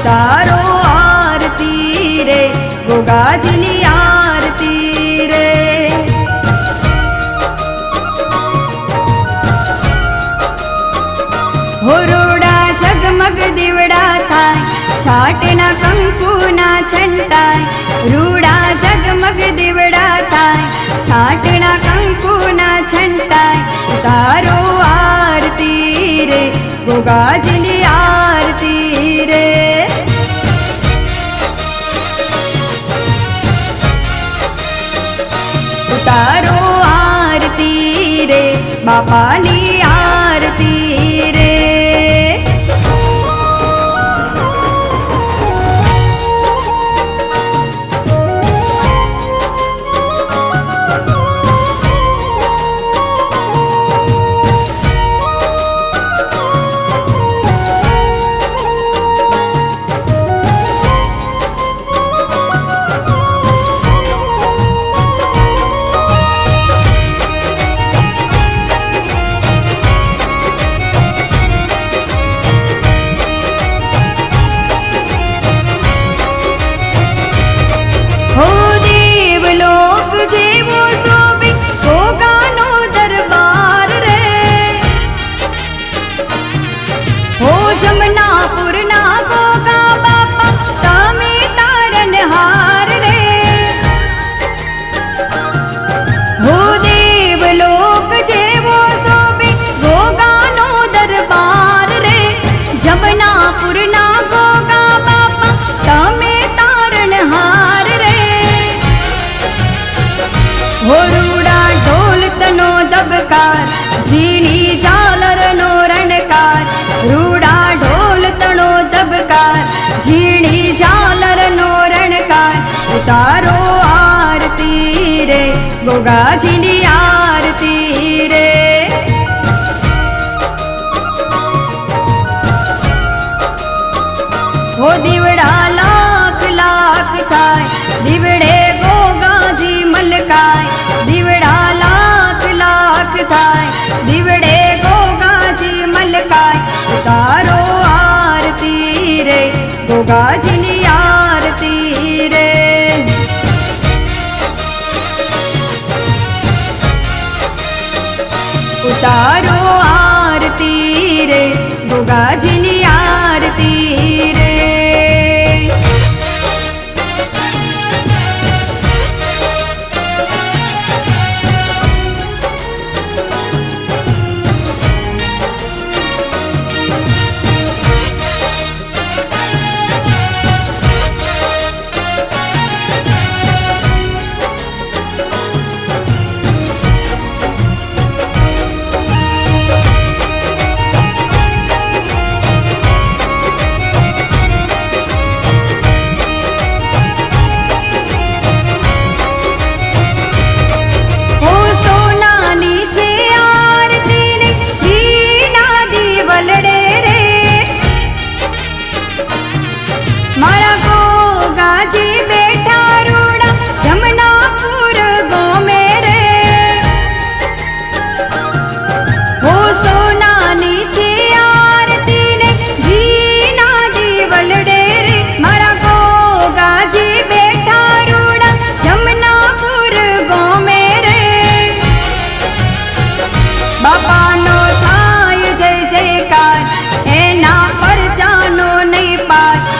उतारो आरती रे गोगाजीनी आरती रे। हो रोड़ा जगमग दीवड़ा थाय छाटना कंकुना छंटाय। रूड़ा जगमग दीवड़ा थाय छाटना कंकुना छंटाय। उतारो आरती रे गोगाजीनी आरती रे। उतारो आरती रे बापानी आरती रे। जमनापुर ना गोगा बापा तमे तारन हार रे। हो देवलोक जेवो सोबे गोगा नो दरबार रे। जमनापुर ना गोगा बापा तमे तारन हार रे। हो रूड़ा ढोल तनो दबकार जीनी झालर नो रणकार। रूड़ा ढोल तनो दबकार झीणी झालर नो रणकार। उतारो आरती रे गोगाजीनी आरती रे। हो दीवड़ा लाख लाख थाय दीवड़े गोगाजी मलकाय। दीवड़ा लाख लाख थाय दीवड़े गोगाजी मलकाय। उतारो आरती रे गोगाजीनी आरती रे। उतारो आरती रे गोगाजीनी आरती रे।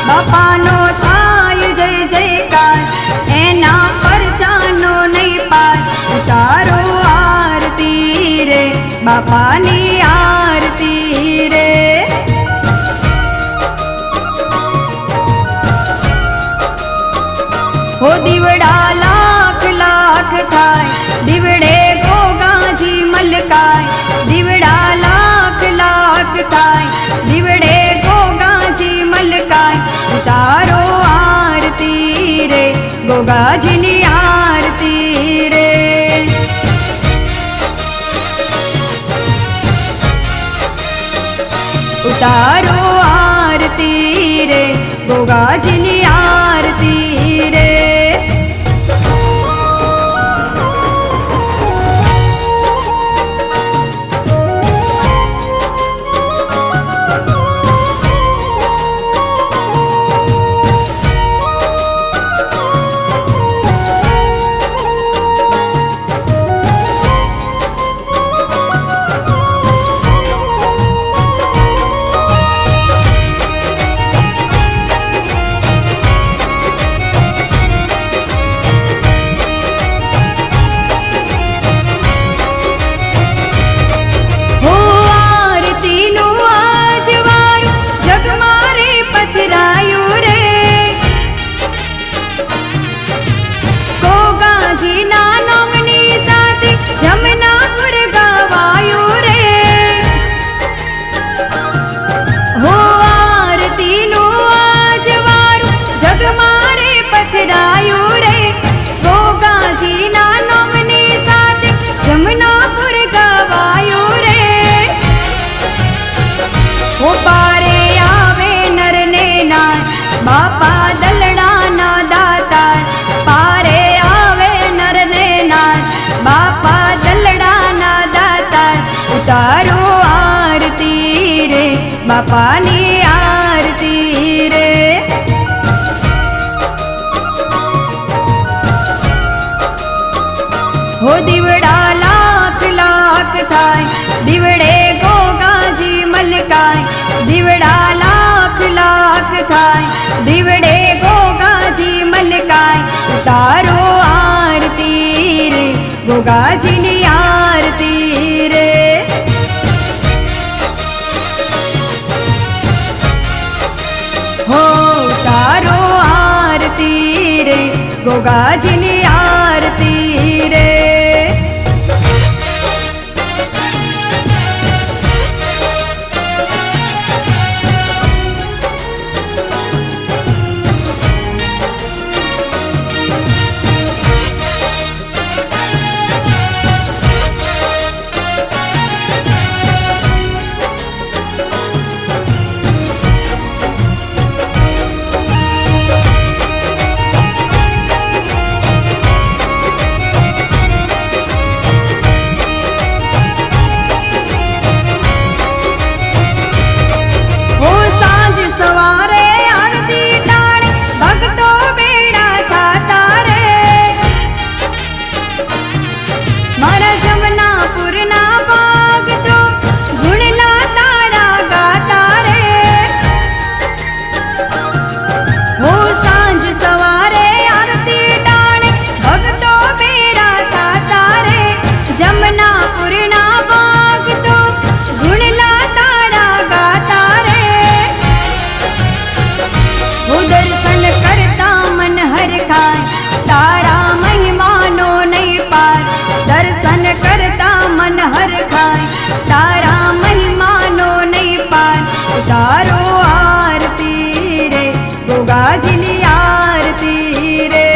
बापानो थाय जय जयकार एना परचानो नहीं पार। उतारो आरती रे बापानी आरती रे। हो दीवड़ा लाख लाख थाय दीवड़े गोगाजी मलकाय। दीवड़ा लाख लाख थाय दीवड़े गोगाजी मलकाय। उतारो आरती रे गोगाजीनी आरती रे। उतारो आरती रे गोगाजीनी आरती रे। બાપાની આરતી રે. હો દીવડા લાખ લાખ થાય, દીવડે ગોગાજી મલકાય. દીવડા લાખ લાખ થાય, દીવડે ગોગાજી મલકાય. ઉતારો આરતી રે, ગોગાજીની આરતી રે. હો ઉતારો આરતી રે, ગોગાજીની આરતી રે. સવારે આરતી ટાણે ભક્તો બેડા થાતા રે. મારા જમનાપુરના ભક્તો ગુણલા તારા ગાતા રે. હો સાંજ સવારે આરતી ટાણે ભક્તો બેડા થાતા રે. જમનાપુરના ભક્તો ગુણલા તારા ગાતા રે. હો દર્શન કરતા મન હરખાય, તારા મહિમાનો નહીં પાર. દર્શન કરતા મન હરખાય, તારા મહિમાનો નહીં પાર. ઉતારો આરતી રે, ગોગાજીની આરતી રે.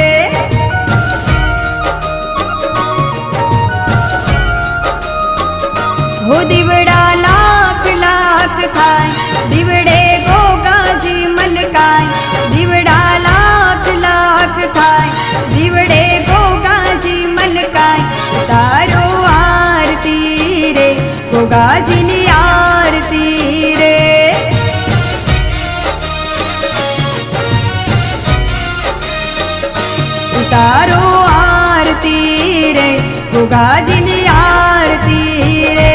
હો દીવડા લાખ લાખ થાય, દીવડે ગોગાજી મલકાય. દીવડા લાખ લાખ થાય, દીવડે ગોગાજી મલકાય. ઉતારો આરતી રે, ગોગાજીની આરતી રે. ઉતારો આરતી રે, ગોગાજીની આરતી રે.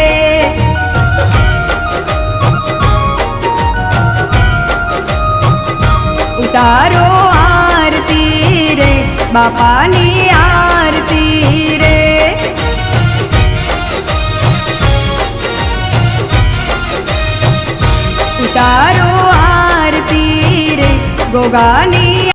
ઉતારો આરતી રે, બાપાની આરતી રે. ઉતારો આરતી રે, ગોગાની